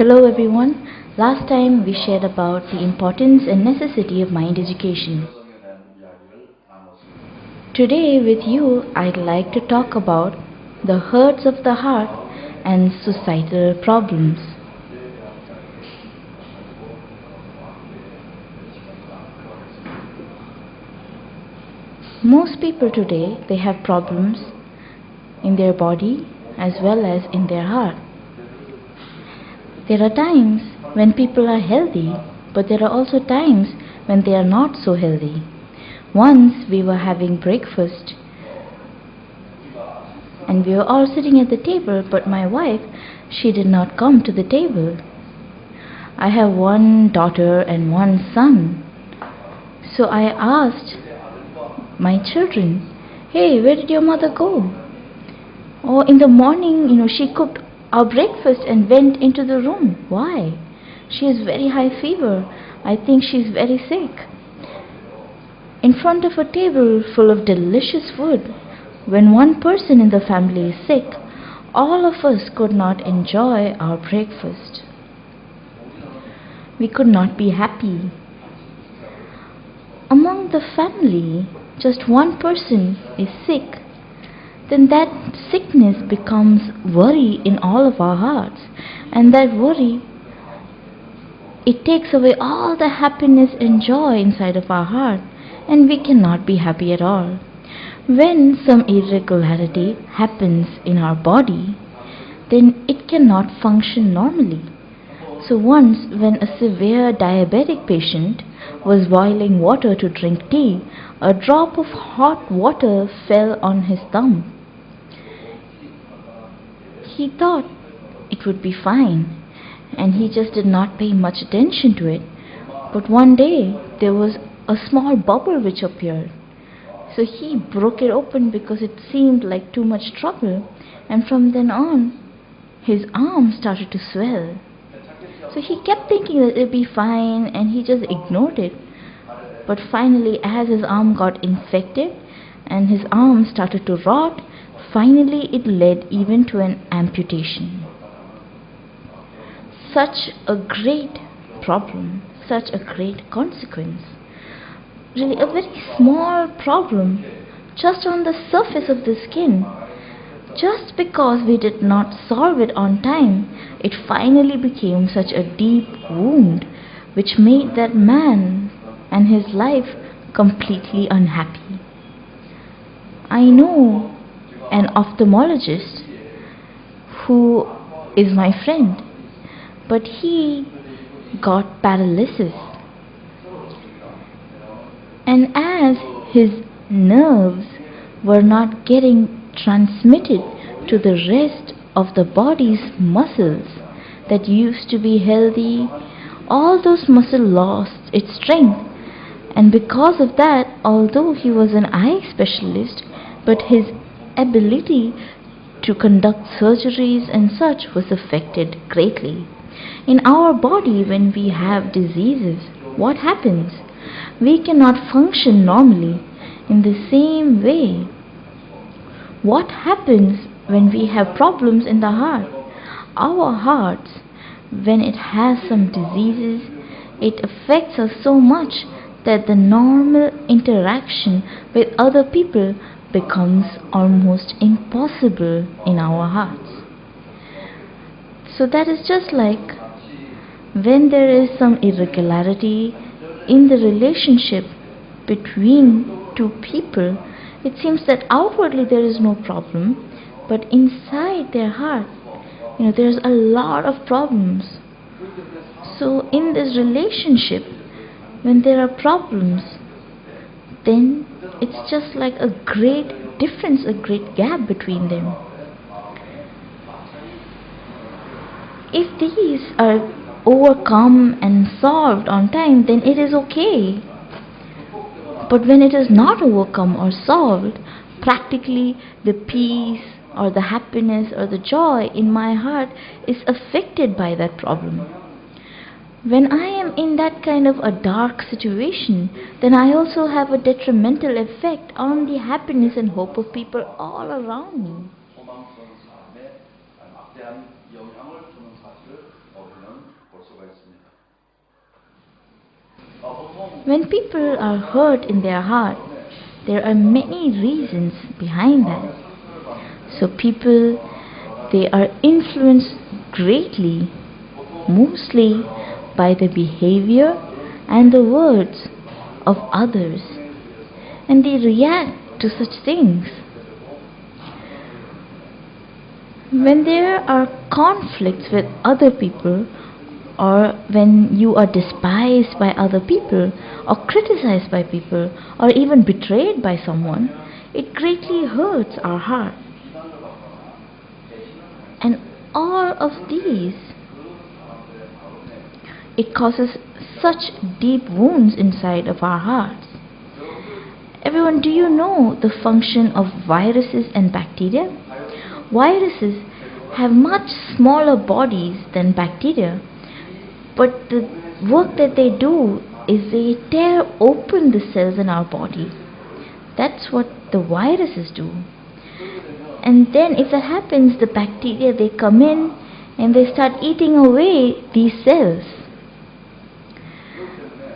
Hello everyone. Last time we shared about the importance and necessity of mind education. Today with you I'd like to talk about the hurts of the heart and societal problems. Most people today, they have problems in their body as well as in their heart. There are times when people are healthy, but there are also times when they are not so healthy. Once we were having breakfast and we were all sitting at the table, but my wife, she did not come to the table. I have one daughter and one son. So I asked my children, "Hey, where did your mother go?" Oh, in the morning, she cooked our breakfast and went into the room. Why? She has very high fever. I think she's very sick. In front of a table full of delicious food, when one person in the family is sick, all of us could not enjoy our breakfast. We could not be happy. Among the family, just one person is sick, then that sickness becomes worry in all of our hearts. And that worry, it takes away all the happiness and joy inside of our heart, and we cannot be happy at all. When some irregularity happens in our body, then it cannot function normally. So once when a severe diabetic patient was boiling water to drink tea, a drop of hot water fell on his thumb. He thought it would be fine, and he just did not pay much attention to it. But one day there was a small bubble which appeared. So he broke it open because it seemed like too much trouble, and from then on his arm started to swell. So he kept thinking that it'd be fine, and he just ignored it. But finally, as his arm got infected and his arm started to rot, finally it led even to an amputation. Such a great problem, such a great consequence. Really a very small problem just on the surface of the skin. Just because we did not solve it on time, it finally became such a deep wound which made that man and his life completely unhappy. I know an ophthalmologist who is my friend, but he got paralysis. And as his nerves were not getting transmitted to the rest of the body's muscles that used to be healthy, all those muscles lost its strength. And because of that, although he was an eye specialist, but his ability to conduct surgeries and such was affected greatly. In our body, when we have diseases, what happens? We cannot function normally. In the same way, what happens when we have problems in the heart? Our hearts, when it has some diseases, it affects us so much that the normal interaction with other people becomes almost impossible in our hearts. So that is just like when there is some irregularity in the relationship between two people, it seems that outwardly there is no problem, but inside their heart, there's a lot of problems. So in this relationship, when there are problems, then it's just like a great difference, a great gap between them. If these are overcome and solved on time, then it is okay. But when it is not overcome or solved, practically the peace or the happiness or the joy in my heart is affected by that problem. When I am in that kind of a dark situation, then I also have a detrimental effect on the happiness and hope of people all around me. When people are hurt in their heart, there are many reasons behind that. So people, they are influenced greatly, mostly by the behavior and the words of others, and they react to such things. When there are conflicts with other people, or when you are despised by other people, or criticized by people, or even betrayed by someone, it greatly hurts our heart. And all of these, it causes such deep wounds inside of our hearts. Everyone, do you know the function of viruses and bacteria? Viruses have much smaller bodies than bacteria, but the work that they do is they tear open the cells in our body. That's what the viruses do. And then if that happens, the bacteria, they come in and they start eating away these cells.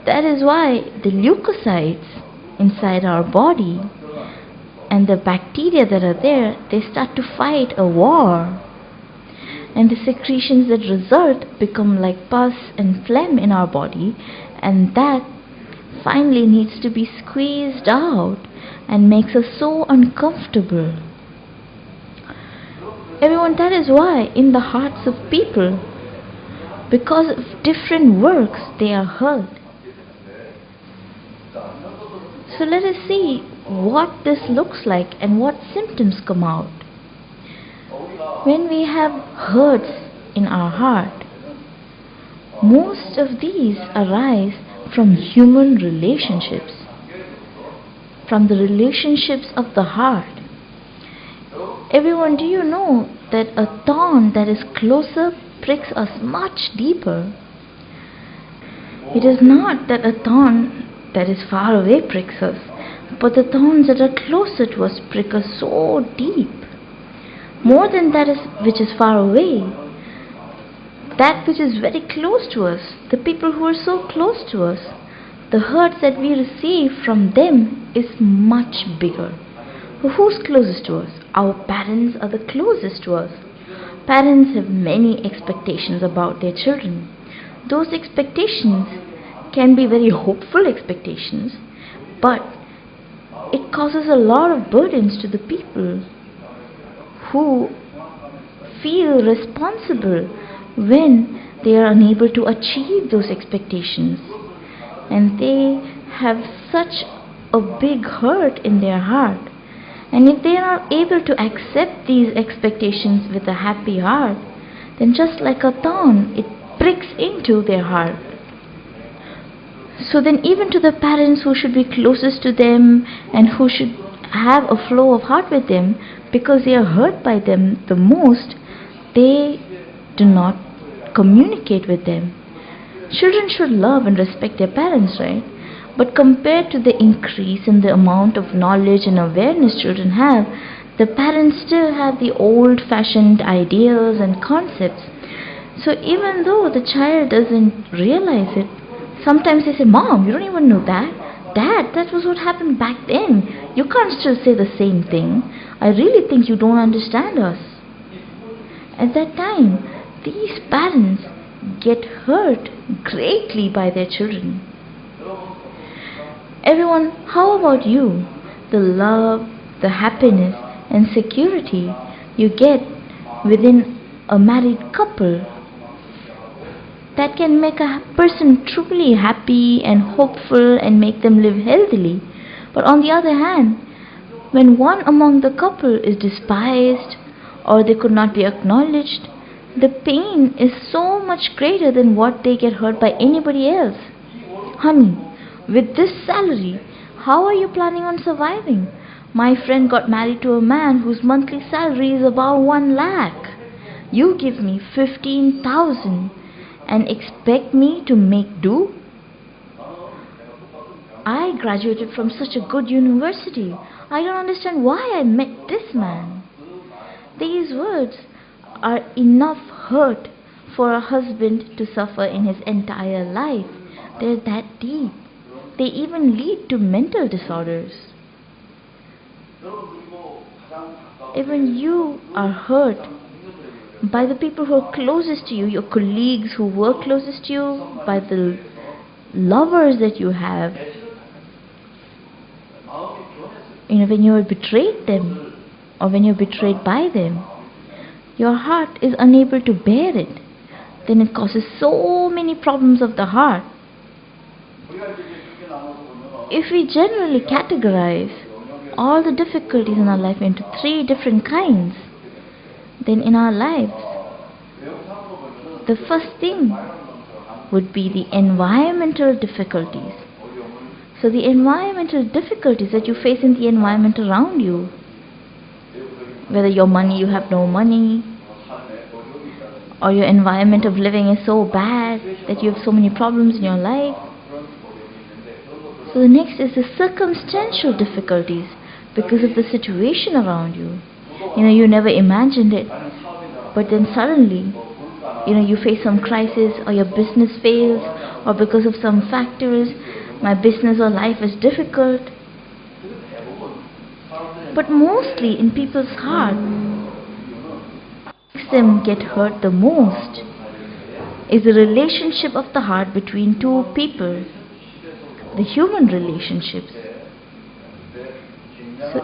That is why the leukocytes inside our body and the bacteria that are there, they start to fight a war. And the secretions that result become like pus and phlegm in our body, and that finally needs to be squeezed out and makes us so uncomfortable. Everyone, that is why in the hearts of people, because of different works, they are hurt. So let us see what this looks like and what symptoms come out. When we have hurts in our heart, most of these arise from human relationships, from the relationships of the heart. Everyone, do you know that a thorn that is closer pricks us much deeper? It is not that a thorn that is far away pricks us, but the thorns that are closer to us prick us so deep. More than that which is far away, that which is very close to us, the people who are so close to us, the hurts that we receive from them is much bigger. Who's closest to us? Our parents are the closest to us. Parents have many expectations about their children. Those expectations can be very hopeful expectations, but it causes a lot of burdens to the people who feel responsible when they are unable to achieve those expectations, and they have such a big hurt in their heart. And if they are able to accept these expectations with a happy heart, then just like a thorn, it pricks into their heart. So then even to the parents who should be closest to them and who should have a flow of heart with them, because they are hurt by them the most, they do not communicate with them. Children should love and respect their parents, right? But compared to the increase in the amount of knowledge and awareness children have, the parents still have the old-fashioned ideas and concepts. So even though the child doesn't realize it, sometimes they say, "Mom, you don't even know that. Dad, that was what happened back then. You can't still say the same thing. I really think you don't understand us." At that time, these parents get hurt greatly by their children. Everyone, how about you? The love, the happiness and security you get within a married couple, that can make a person truly happy and hopeful and make them live healthily. But on the other hand, when one among the couple is despised or they could not be acknowledged, the pain is so much greater than what they get hurt by anybody else. Honey, with this salary, how are you planning on surviving? My friend got married to a man whose monthly salary is about 1 lakh. You give me 15,000 and expect me to make do? I graduated from such a good university. I don't understand why I met this man. These words are enough hurt for a husband to suffer in his entire life, They're that deep. They even lead to mental disorders. Even you are hurt by the people who are closest to you, your colleagues who work closest to you, by the lovers that you have. When you are betrayed them, or when you're betrayed by them, your heart is unable to bear it. Then it causes so many problems of the heart. If we generally categorize all the difficulties in our life into 3 different kinds, then in our lives, the first thing would be the environmental difficulties. So the environmental difficulties that you face in the environment around you, whether you have no money, or your environment of living is so bad that you have so many problems in your life. So the next is the circumstantial difficulties because of the situation around you. You never imagined it, but then suddenly, you face some crisis, or your business fails, or because of some factors, my business or life is difficult. But mostly in people's heart, what makes them get hurt the most is the relationship of the heart between 2 people, the human relationships. So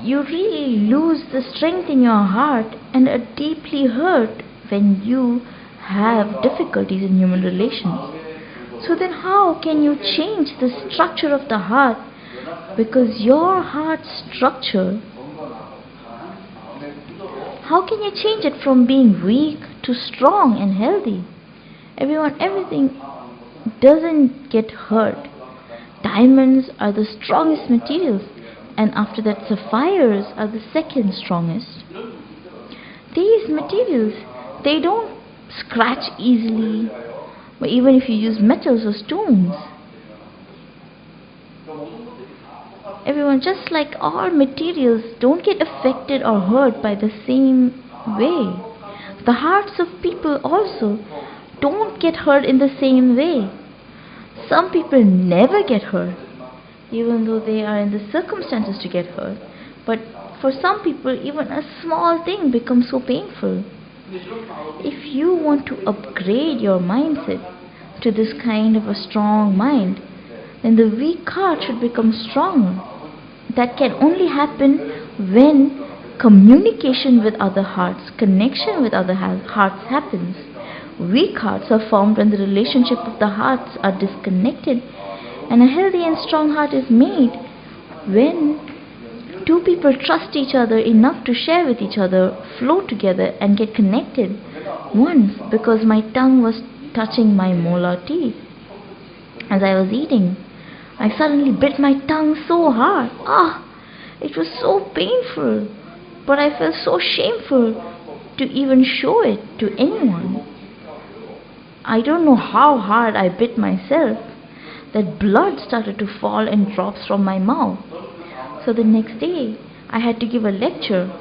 you really lose the strength in your heart and are deeply hurt when you have difficulties in human relations. So then how can you change the structure of the heart? Because your heart structure, how can you change it from being weak to strong and healthy? Everything doesn't get hurt. Diamonds are the strongest materials, and after that sapphires are the second strongest. These materials, they don't scratch easily, but even if you use metals or stones. Just like all materials don't get affected or hurt by the same way, the hearts of people also don't get hurt in the same way. Some people never get hurt, even though they are in the circumstances to get hurt. But for some people, even a small thing becomes so painful. If you want to upgrade your mindset to this kind of a strong mind, then the weak heart should become stronger. That can only happen when communication with other hearts, connection with other hearts happens. Weak hearts are formed when the relationship of the hearts are disconnected, and a healthy and strong heart is made when 2 people trust each other enough to share with each other, flow together and get connected. Once, because my tongue was touching my molar teeth as I was eating, I suddenly bit my tongue so hard. It was so painful, but I felt so shameful to even show it to anyone. I don't know how hard I bit myself that blood started to fall in drops from my mouth. So the next day I had to give a lecture,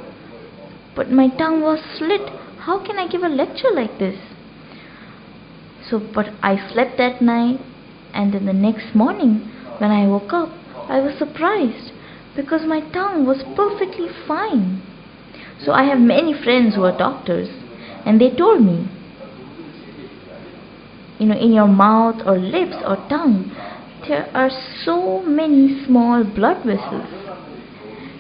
but my tongue was slit. How can I give a lecture like this? But I slept that night, and then the next morning when I woke up, I was surprised because my tongue was perfectly fine. So I have many friends who are doctors, and they told me, in your mouth or lips or tongue, there are so many small blood vessels,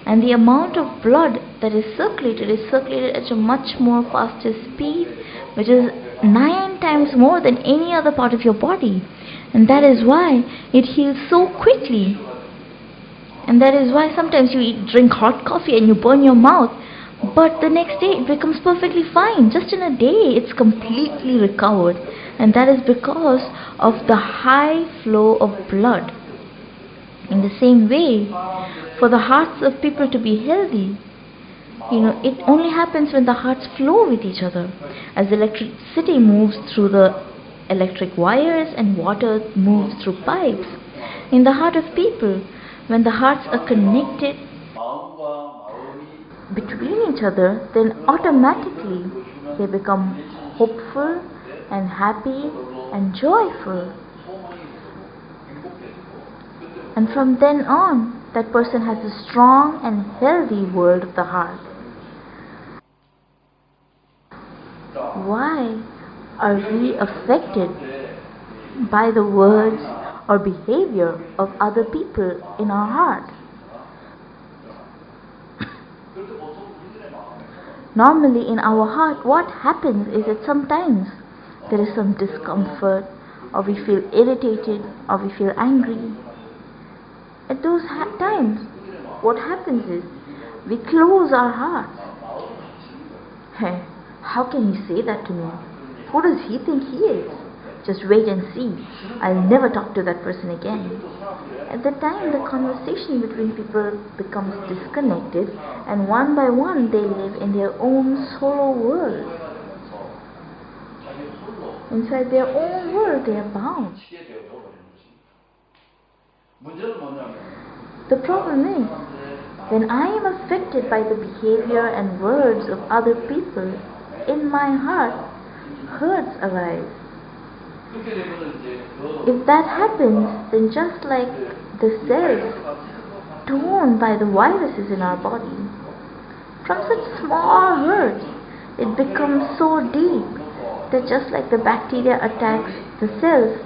and the amount of blood that is circulated at a much more faster speed, which is 9 times more than any other part of your body, and that is why it heals so quickly. And that is why sometimes you drink hot coffee and you burn your mouth, but the next day it becomes perfectly fine. Just in a day it's completely recovered, and that is because of the high flow of blood. In the same way, for the hearts of people to be healthy, it only happens when the hearts flow with each other. As electricity moves through the electric wires and water moves through pipes, in the heart of people, when the hearts are connected between each other, then automatically they become hopeful and happy and joyful. And from then on, that person has a strong and healthy world of the heart. Why are we affected by the words or behavior of other people in our heart? Normally in our heart, what happens is that sometimes there is some discomfort, or we feel irritated, or we feel angry. At those times, what happens is we close our hearts. Hey, how can he say that to me? Who does he think he is? Just wait and see. I'll never talk to that person again. At the time, the conversation between people becomes disconnected, and one by one they live in their own solo world. Inside their own world, they are bound. The problem is, when I am affected by the behavior and words of other people, in my heart, hurts arise. If that happens, then just like the cells torn by the viruses in our body, from such small hurts, it becomes so deep that just like the bacteria attacks the cells,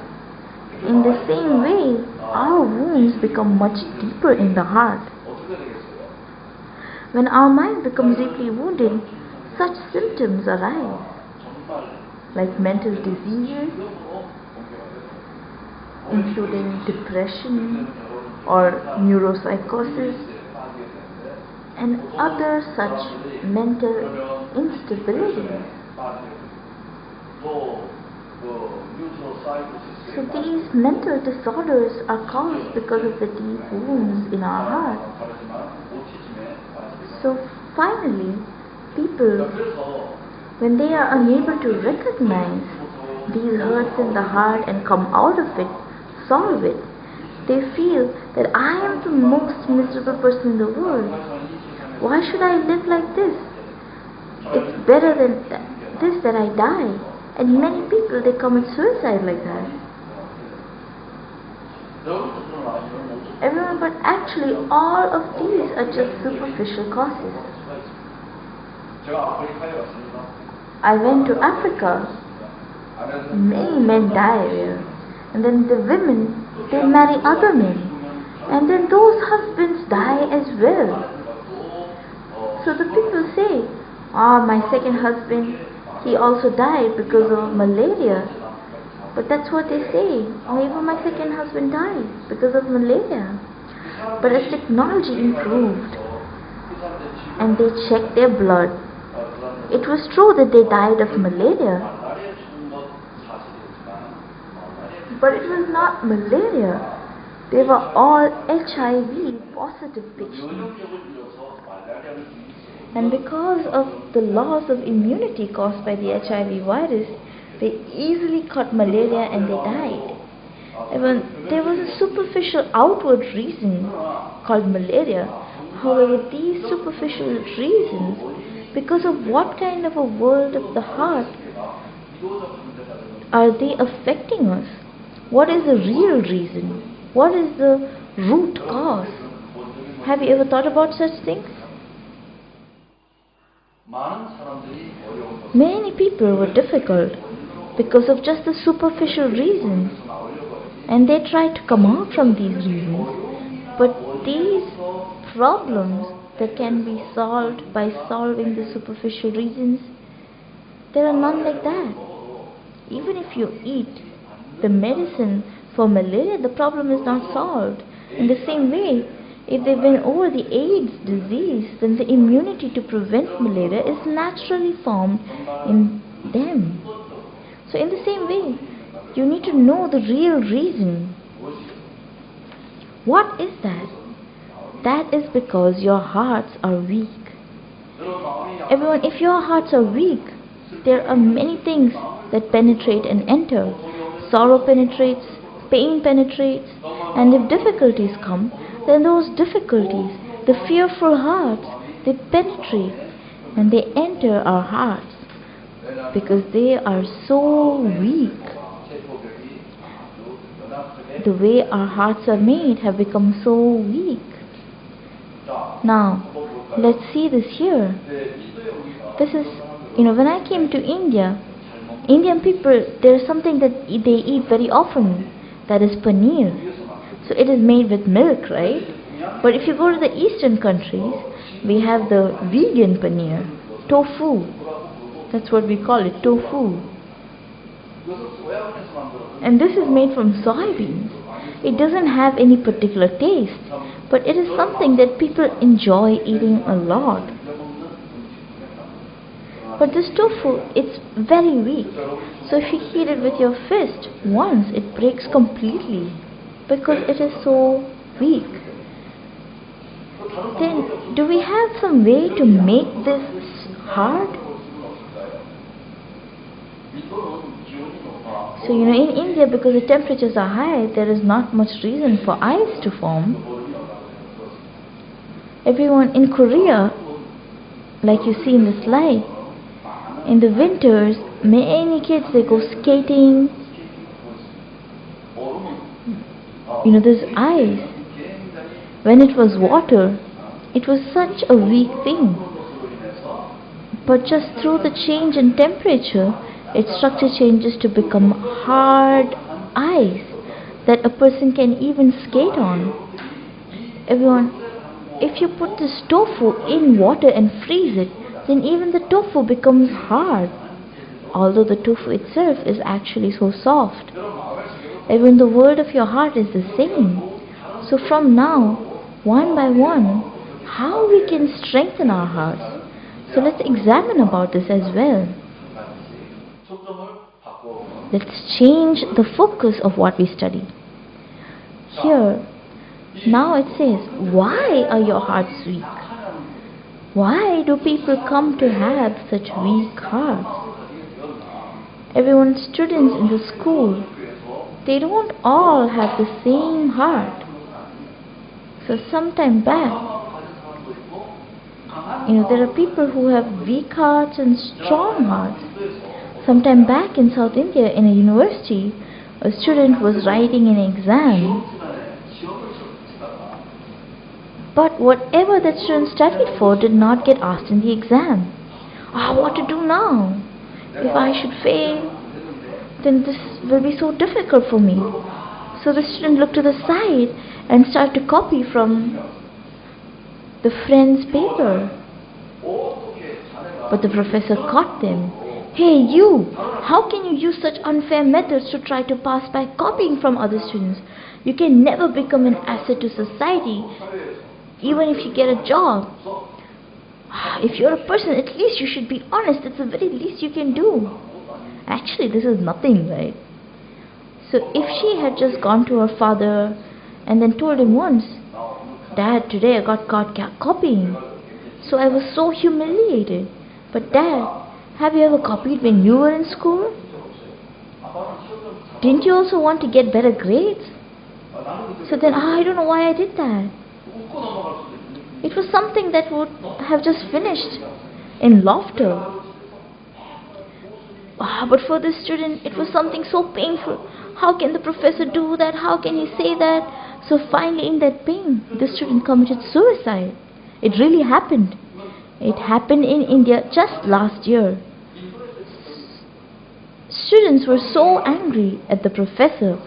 in the same way, our wounds become much deeper in the heart. When our mind becomes deeply wounded, such symptoms arise, like mental diseases, including depression or neuropsychosis, and other such mental instabilities. So these mental disorders are caused because of the deep wounds in our heart. So finally, people, when they are unable to recognize these hurts in the heart and come out of it, solve it, they feel that I am the most miserable person in the world. Why should I live like this? It's better than this that I die. And many people, they commit suicide like that. Everyone, but actually all of these are just superficial causes. I went to Africa. Many men die there. And then the women, they marry other men. And then those husbands die as well. So the people say, my second husband, he also died because of malaria. But that's what they say. Even my second husband died because of malaria. But as technology improved and they checked their blood, it was true that they died of malaria. But it was not malaria. They were all HIV positive patients. And because of the loss of immunity caused by the HIV virus, they easily caught malaria and they died. There was a superficial outward reason called malaria. However, these superficial reasons, because of what kind of a world of the heart are they affecting us? What is the real reason? What is the root cause? Have you ever thought about such things? Many people were difficult because of just the superficial reasons, and they tried to come out from these reasons. But these problems that can be solved by solving the superficial reasons, there are none like that. Even if you eat the medicine for malaria, the problem is not solved. In the same way, if they win over the AIDS disease, then the immunity to prevent malaria is naturally formed in them. So in the same way, you need to know the real reason. What is that? That is because your hearts are weak. Everyone, if your hearts are weak, there are many things that penetrate and enter. Sorrow penetrates, pain penetrates, and if difficulties come, then those difficulties, the fearful hearts, they penetrate and they enter our hearts because they are so weak. the way our hearts are made have become so weak. Now, let's see this here. This is, when I came to India, Indian people, there is something that they eat very often, that is paneer. So it is made with milk, right? But if you go to the eastern countries, we have the vegan paneer, tofu. That's what we call it, tofu. And this is made from soybeans. It doesn't have any particular taste, but it is something that people enjoy eating a lot. But this tofu, it's very weak. So if you heat it with your fist once, it breaks completely because it is so weak. Then, do we have some way to make this hard? So, in India, because the temperatures are high, there is not much reason for ice to form. Everyone in Korea, like you see in the slide, in the winters, many kids, they go skating. There's ice. When it was water, it was such a weak thing. But just through the change in temperature, its structure changes to become hard ice that a person can even skate on. Everyone, if you put this tofu in water and freeze it, then even the tofu becomes hard, although the tofu itself is actually so soft. Even the word of your heart is the same. So from now, one by one, how we can strengthen our hearts. So let's examine about this as well. Let's change the focus of what we study. Here, now it says, why are your hearts weak? Why do people come to have such weak hearts? Everyone, students in the school, they don't all have the same heart. So sometime back, there are people who have weak hearts and strong hearts. Sometime back in South India, in a university, a student was writing an exam. But whatever that student studied for did not get asked in the exam. What to do now? If I should fail, then this will be so difficult for me. So the student looked to the side and started to copy from the friend's paper. But the professor caught them. Hey you, how can you use such unfair methods to try to pass by copying from other students? You can never become an asset to society, even if you get a job. If you're a person, at least you should be honest. It's the very least you can do. Actually, this is nothing, right? So if she had just gone to her father and then told him once, Dad, today I got caught copying, so I was so humiliated. But Dad, have you ever copied when you were in school? Didn't you also want to get better grades? So then, I don't know why I did that. It was something that would have just finished in laughter. But for this student, it was something so painful. How can the professor do that? How can he say that? So finally, in that pain, the student committed suicide. It really happened. It happened in India just last year. Students were so angry at the professor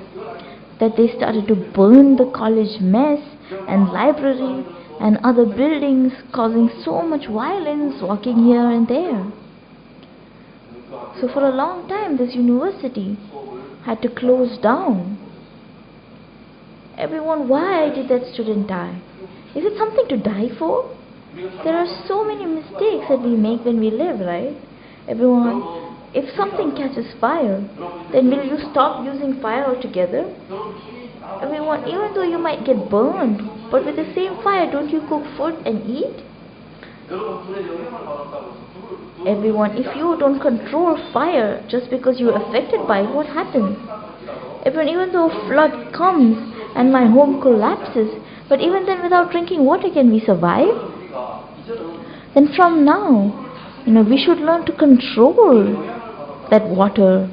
that they started to burn the college mess and library and other buildings, causing so much violence, walking here and there. So for a long time, this university had to close down. Everyone, why did that student die? Is it something to die for? There are so many mistakes that we make when we live, right? Everyone, if something catches fire, then will you stop using fire altogether? Everyone, even though you might get burned, but with the same fire, don't you cook food and eat? Everyone, if you don't control fire just because you're affected by it, what happens? Everyone, even though a flood comes and my home collapses, but even then without drinking water can we survive? Then from now, we should learn to control that water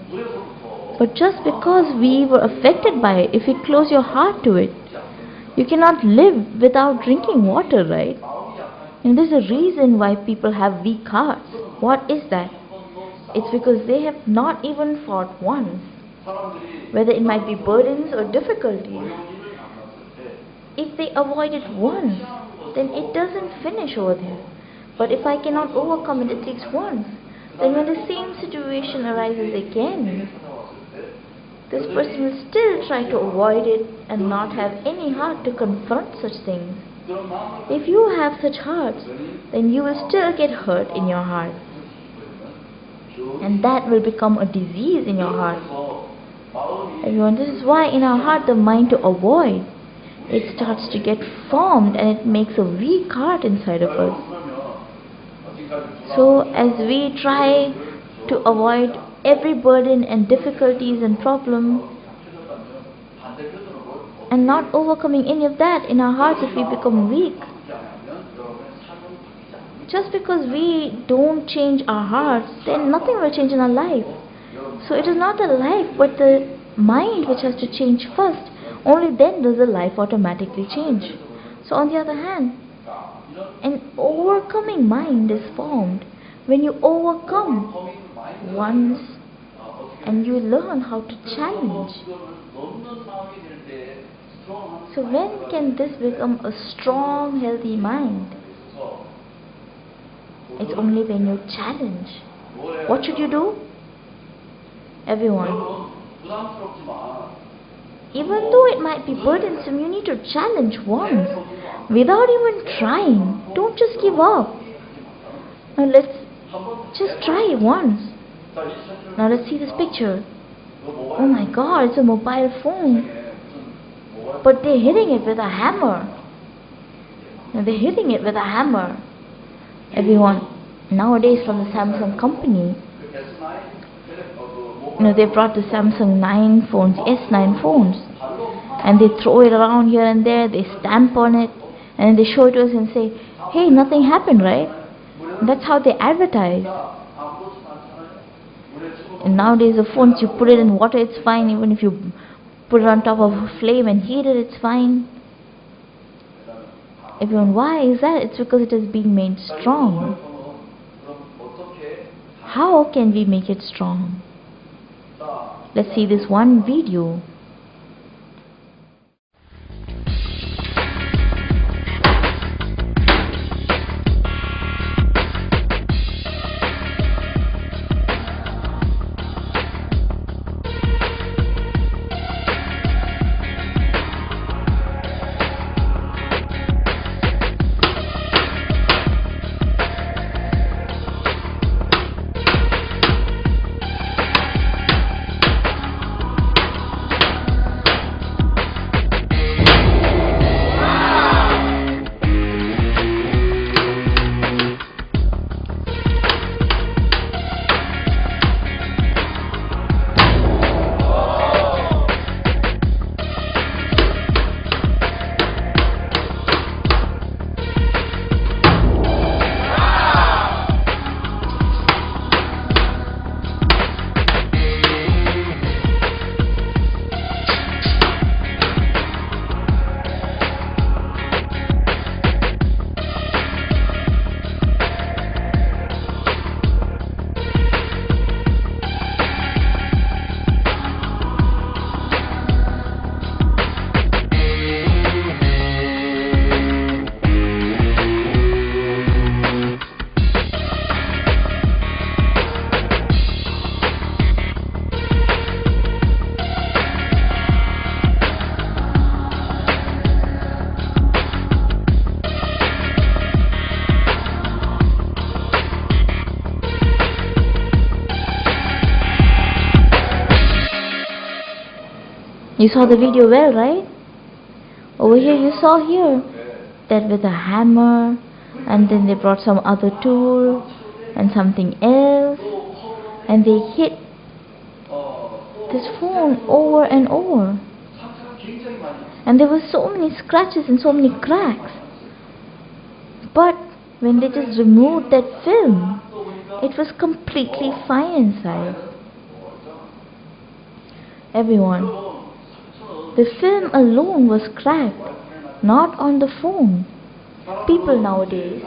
But just because we were affected by it, if you close your heart to it, you cannot live without drinking water, right? And there's a reason why people have weak hearts. What is that? It's because they have not even fought once, whether it might be burdens or difficulties. If they avoid it once, then it doesn't finish over there. But if I cannot overcome it at least once, then when the same situation arises again, this person will still try to avoid it and not have any heart to confront such things. If you have such hearts, then you will still get hurt in your heart. And that will become a disease in your heart. Everyone, this is why in our heart the mind to avoid, it starts to get formed and it makes a weak heart inside of us. So as we try to avoid every burden and difficulties and problem and not overcoming any of that in our hearts, if we become weak, just because we don't change our hearts, then nothing will change in our life. So it is not the life but the mind which has to change first. Only then does the life automatically change. So on the other hand, an overcoming mind is formed when you overcome once and you learn how to challenge. So when can this become a strong, healthy mind? It's only when you challenge. What should you do? Everyone, even though it might be burdensome, you need to challenge once without even trying. Don't just give up. Now let's just try it once. Now let's see this picture. Oh my God, it's a mobile phone. But they're hitting it with a hammer. Now they're hitting it with a hammer. Everyone, nowadays from the Samsung company, they brought the Samsung 9 phones, S9 phones, and they throw it around here and there, they stamp on it, and they show it to us and say, hey, nothing happened, right? And that's how they advertise. And nowadays the phones, you put it in water, it's fine. Even if you put it on top of a flame and heat it, it's fine. Everyone, why is that? It's because it is being made strong. How can we make it strong? Let's see this one video. You saw the video well, right? Over here you saw here that with a hammer, and then they brought some other tool and something else, and they hit this phone over and over, and there were so many scratches and so many cracks. But when they just removed that film, it was completely fine inside. Everyone. The film alone was cracked, not on the phone. People nowadays,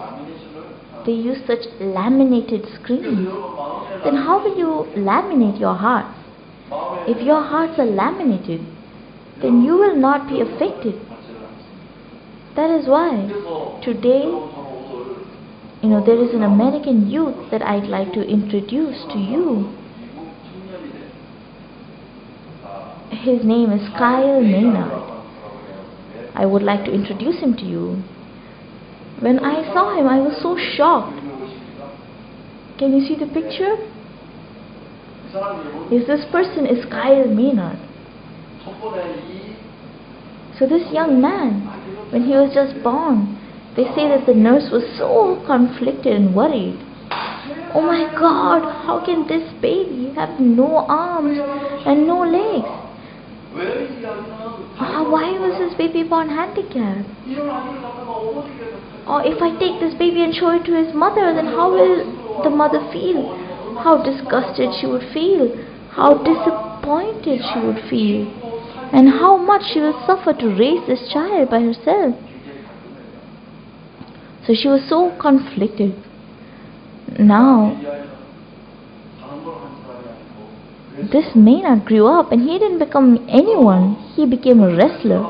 they use such laminated screens. Then how will you laminate your heart? If your hearts are laminated, then you will not be affected. That is why today, there is an American youth that I'd like to introduce to you. His name is Kyle Maynard. I would like to introduce him to you. When I saw him, I was so shocked. Can you see the picture? Yes, this person is Kyle Maynard. So this young man, when he was just born, they say that the nurse was so conflicted and worried. Oh my God, how can this baby have no arms and no legs? Why was this baby born handicapped? Or if I take this baby and show it to his mother, then how will the mother feel? How disgusted she would feel, how disappointed she would feel, and how much she will suffer to raise this child by herself. So she was so conflicted. Now, this Maynard grew up and he didn't become anyone, he became a wrestler.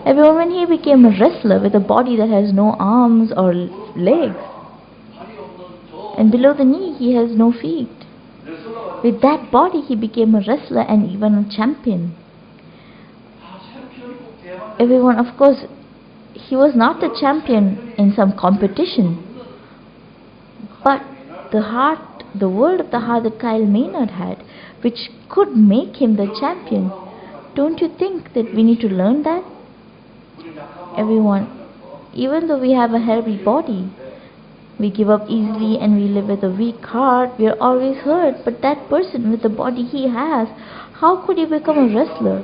Everyone, when he became a wrestler with a body that has no arms or legs, and below the knee he has no feet. With that body he became a wrestler and even a champion. Everyone, of course, he was not the champion in some competition, but the world of the heart that Kyle Maynard had, which could make him the champion. Don't you think that we need to learn that? Everyone, even though we have a healthy body, we give up easily and we live with a weak heart, we are always hurt. But that person with the body he has, how could he become a wrestler?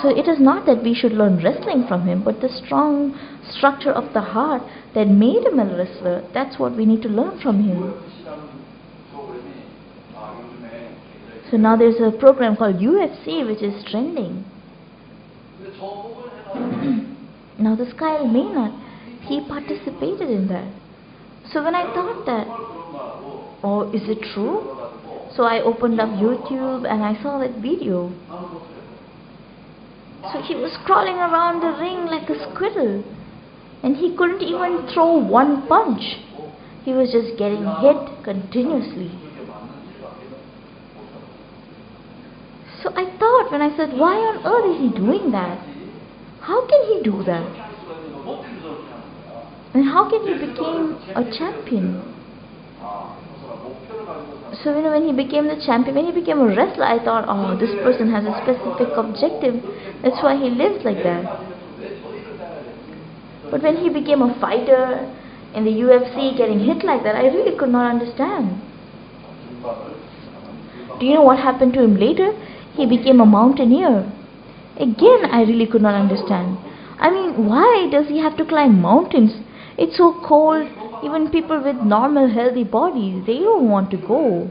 So it is not that we should learn wrestling from him, but the strong structure of the heart that made him a wrestler, that's what we need to learn from him. So now there's a program called UFC which is trending. Now this Kyle Maynard, he participated in that. So when I thought that, oh, is it true? So I opened up YouTube and I saw that video. So he was crawling around the ring like a squirrel, and he couldn't even throw one punch. He was just getting hit continuously. So I thought, when I said, why on earth is he doing that? How can he do that? And how can he become a champion? So when he became the champion, when he became a wrestler, I thought, oh, this person has a specific objective. That's why he lives like that. But when he became a fighter in the UFC, getting hit like that, I really could not understand. Do you know what happened to him later? He became a mountaineer. Again, I really could not understand. I mean, why does he have to climb mountains? It's so cold. Even people with normal, healthy bodies, they don't want to go.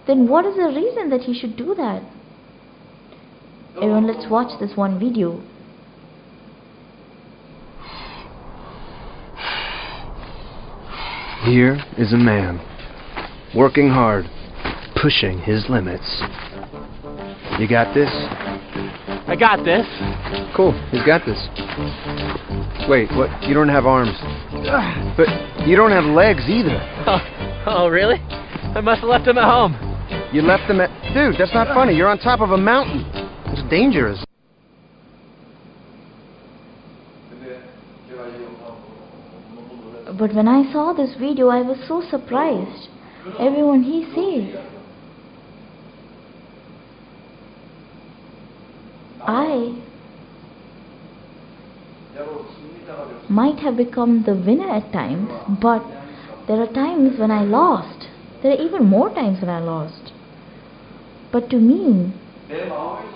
Then what is the reason that he should do that? Everyone, let's watch this one video. Here is a man, working hard, pushing his limits. You got this? I got this. Cool, he's got this. Wait, what? You don't have arms. But you don't have legs either. Oh, really? I must have left him at home. You left them at... Dude, that's not funny. You're on top of a mountain. It's dangerous. But when I saw this video, I was so surprised. Everyone, he said, I might have become the winner at times, but there are times when I lost. There are even more times when I lost. But to me,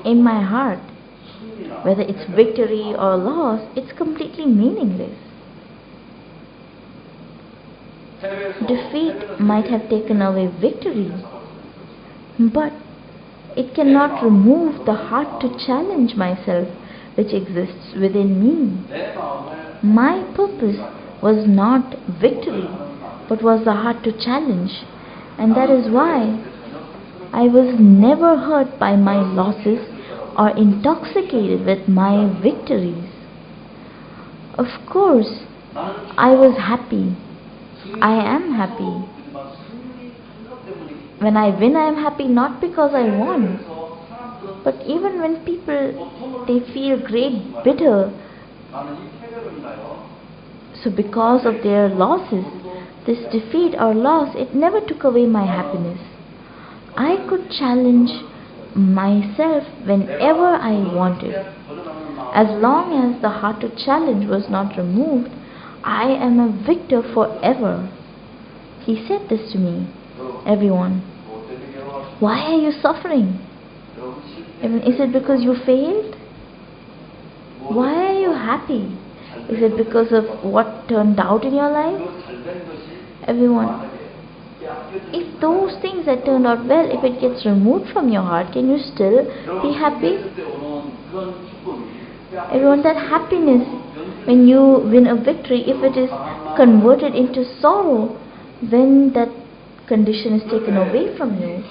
in my heart, whether it's victory or loss, it's completely meaningless. Defeat might have taken away victory, but it cannot remove the heart to challenge myself which exists within me. My purpose was not victory, but was the heart to challenge, and that is why I was never hurt by my losses or intoxicated with my victories. Of course, I was happy. I am happy. When I win, I am happy not because I won, but even when people, they feel great bitter, so because of their losses, this defeat or loss, it never took away my happiness. I could challenge myself whenever I wanted. As long as the heart to challenge was not removed, I am a victor forever. He said this to me. Everyone, why are you suffering? Is it because you failed? Why are you happy? Is it because of what turned out in your life? Everyone, if those things that turned out well, if it gets removed from your heart, can you still be happy? Everyone, that happiness, when you win a victory, if it is converted into sorrow, when that condition is taken away from you,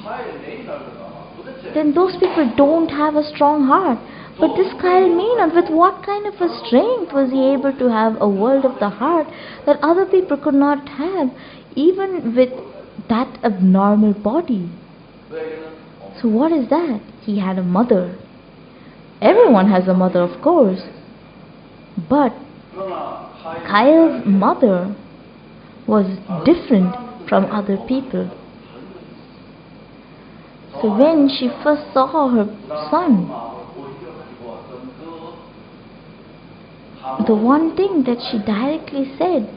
then those people don't have a strong heart. But this Kyle Maynard, with what kind of a strength was he able to have a world of the heart that other people could not have, even with that abnormal body? So what is that? He had a mother. Everyone has a mother, of course. But Kyle's mother was different from other people. So when she first saw her son, the one thing that she directly said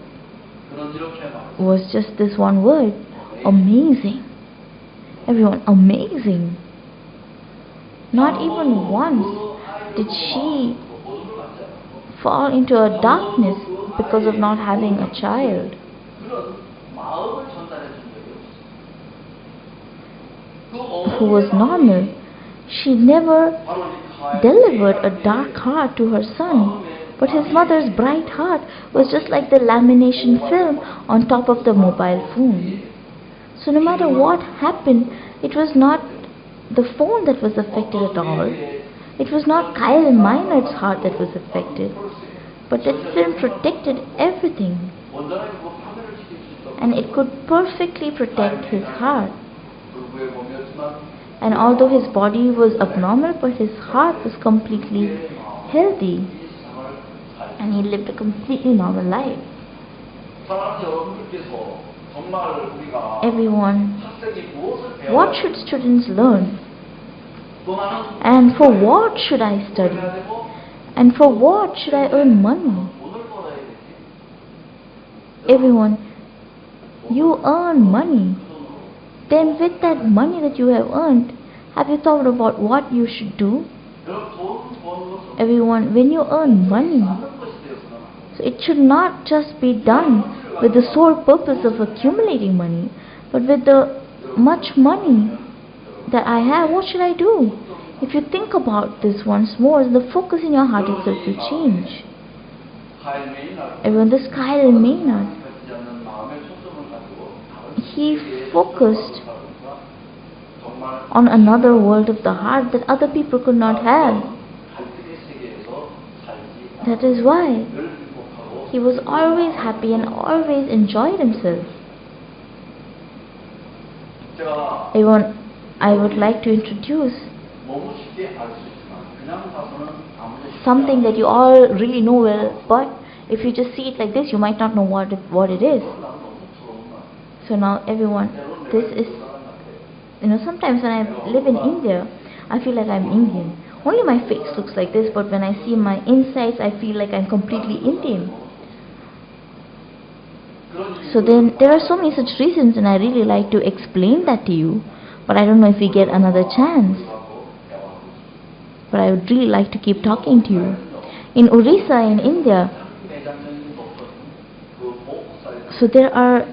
was just this one word: amazing. Everyone, amazing. Not even once did she fall into a darkness because of not having a child. Who was normal. She never delivered a dark heart to her son, but his mother's bright heart was just like the lamination film on top of the mobile phone. So no matter what happened, it was not the phone that was affected at all. It was not Kyle Maynard's heart that was affected, but that film protected everything, and it could perfectly protect his heart. And although his body was abnormal, but his heart was completely healthy, and he lived a completely normal life. Everyone, what should students learn? And for what should I study? And for what should I earn money? Everyone, you earn money. Then with that money that you have earned, have you thought about what you should do? Everyone, when you earn money, so it should not just be done with the sole purpose of accumulating money, but with the much money that I have, what should I do? If you think about this once more, the focus in your heart itself will change. Everyone, this Kyle Maynard, he focused on another world of the heart that other people could not have. That is why he was always happy and always enjoyed himself. Everyone, I would like to introduce something that you all really know well, but if you just see it like this, you might not know what it is. So now everyone, this is, sometimes when I live in India, I feel like I'm Indian. Only my face looks like this, but when I see my insides, I feel like I'm completely Indian. So then there are so many such reasons, and I really like to explain that to you, but I don't know if we get another chance. But I would really like to keep talking to you. In Orissa in India, so there are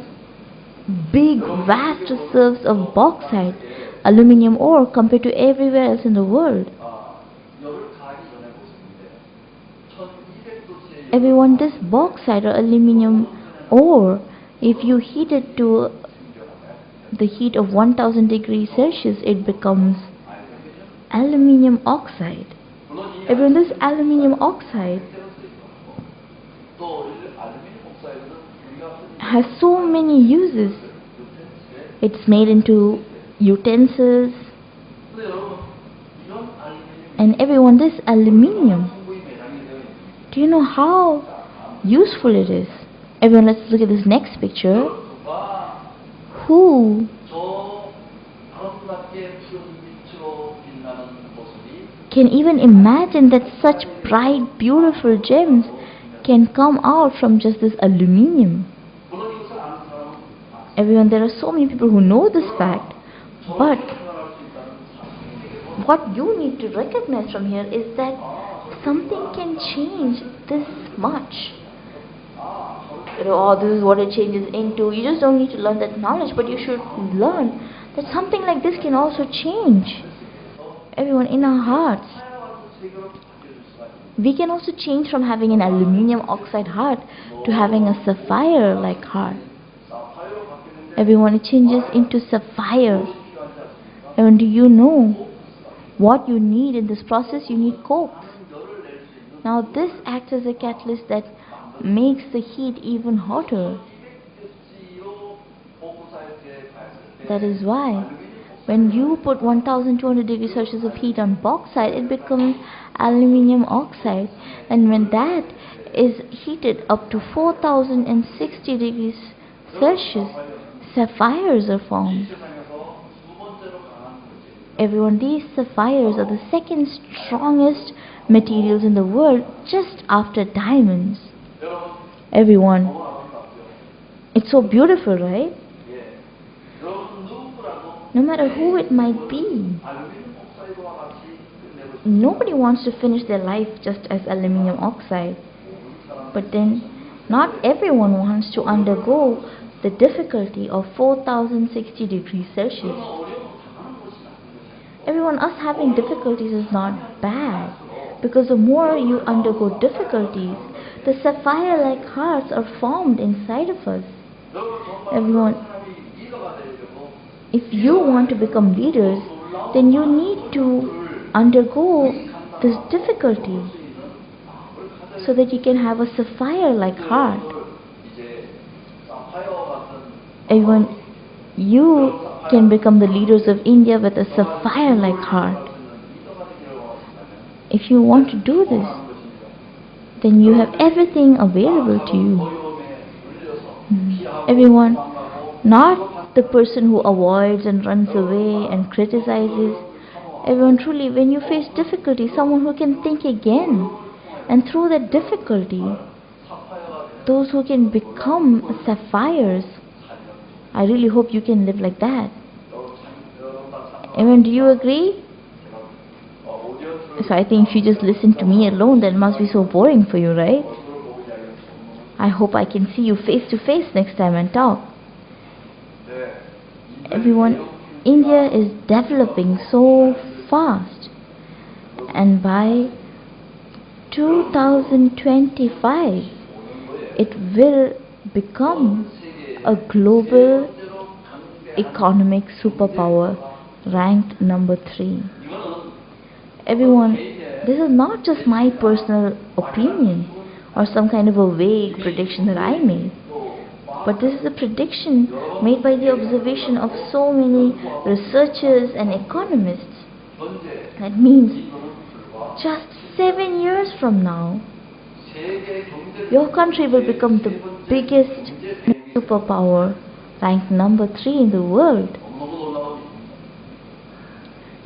big vast reserves of bauxite, aluminium ore compared to everywhere else in the world. Everyone, this bauxite or aluminium ore, if you heat it to the heat of 1000 degrees Celsius, it becomes aluminium oxide. Everyone, this aluminium oxide has so many uses. It's made into utensils. And everyone, this aluminium, do you know how useful it is? Everyone, let's look at this next picture. Who can even imagine that such bright, beautiful gems can come out from just this aluminium? Everyone, there are so many people who know this fact, but what you need to recognize from here is that something can change this much. Oh, this is what it changes into. You just don't need to learn that knowledge, but you should learn that something like this can also change. Everyone, in our hearts, we can also change from having an aluminium oxide heart to having a sapphire-like heart. Everyone, it changes into sapphire. And do you know what you need in this process? You need coke. Now this acts as a catalyst that makes the heat even hotter. That is why when you put 1200 degrees Celsius of heat on bauxite, it becomes aluminium oxide, and when that is heated up to 4060 degrees Celsius, sapphires are formed. Everyone, these sapphires are the second strongest materials in the world, just after diamonds. Everyone, it's so beautiful, right? No matter who it might be, nobody wants to finish their life just as aluminium oxide. But then, not everyone wants to undergo the difficulty of 4060 degrees Celsius. Everyone, us having difficulties is not bad, because the more you undergo difficulties, the sapphire-like hearts are formed inside of us. Everyone, if you want to become leaders, then you need to undergo this difficulty so that you can have a sapphire-like heart. Everyone, you can become the leaders of India with a sapphire-like heart. If you want to do this, then you have everything available to you. Everyone, not the person who avoids and runs away and criticizes. Everyone, truly, when you face difficulty, someone who can think again, and through that difficulty, those who can become sapphires. I really hope you can live like that. Everyone, do you agree? So I think if you just listen to me alone, that must be so boring for you, right? I hope I can see you face to face next time and talk. Everyone, India is developing so fast, and by 2025 it will become a global economic superpower, ranked number 3. Everyone, this is not just my personal opinion or some kind of a vague prediction that I made, but this is a prediction made by the observation of so many researchers and economists. That means just 7 years from now, your country will become the biggest superpower, ranked number 3 in the world.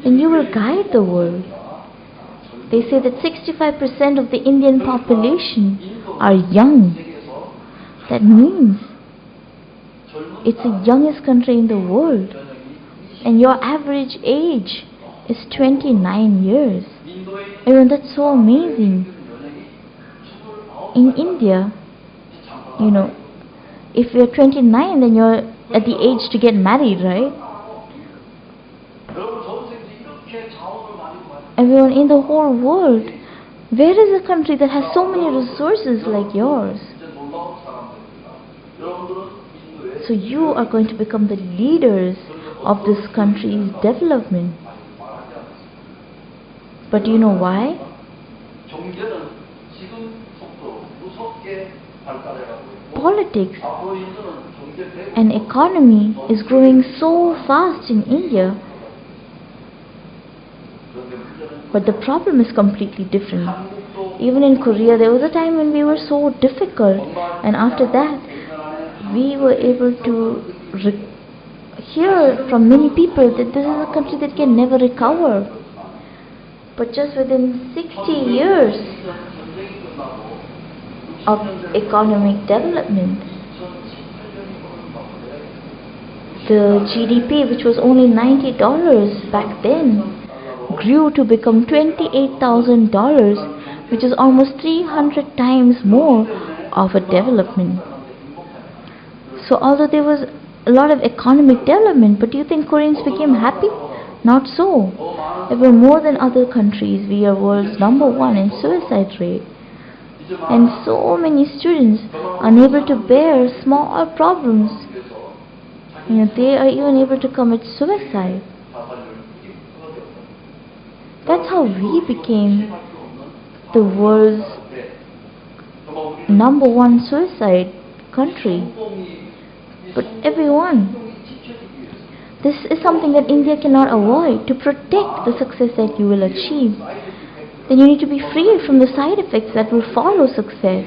And you will guide the world. They say that 65% of the Indian population are young. That means it's the youngest country in the world. And your average age is 29 years. Everyone, that's so amazing. In India, if you're 29, then your at the age to get married, right? Everyone in the whole world, where is a country that has so many resources like yours? So you are going to become the leaders of this country's development. But do you know why? Politics and economy is growing so fast in India. But the problem is completely different. Even in Korea, there was a time when we were so difficult, and after that, we were able to hear from many people that this is a country that can never recover. But just within 60 years of economic development, the GDP, which was only $90 back then, grew to become $28,000, which is almost 300 times more of a development. So although there was a lot of economic development, but do you think Koreans became happy? Not so. There were more than other countries. We are world's #1 in suicide rate. And so many students unable to bear small problems, they are even able to commit suicide. That's how we became the world's #1 suicide country. But everyone, this is something that India cannot avoid. To protect the success that you will achieve, then you need to be free from the side effects that will follow success.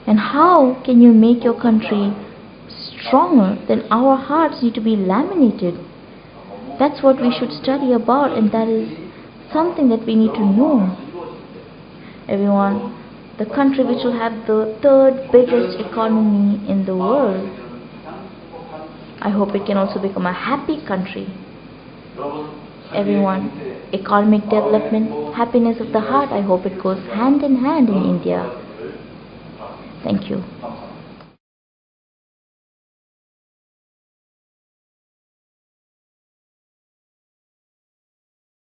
And how can you make your country stronger? Then our hearts need to be laminated. That's what we should study about, and that is something that we need to know. Everyone, the country which will have the third biggest economy in the world, I hope it can also become a happy country. Everyone, economic development, happiness of the heart, I hope it goes hand in hand in India. Thank you.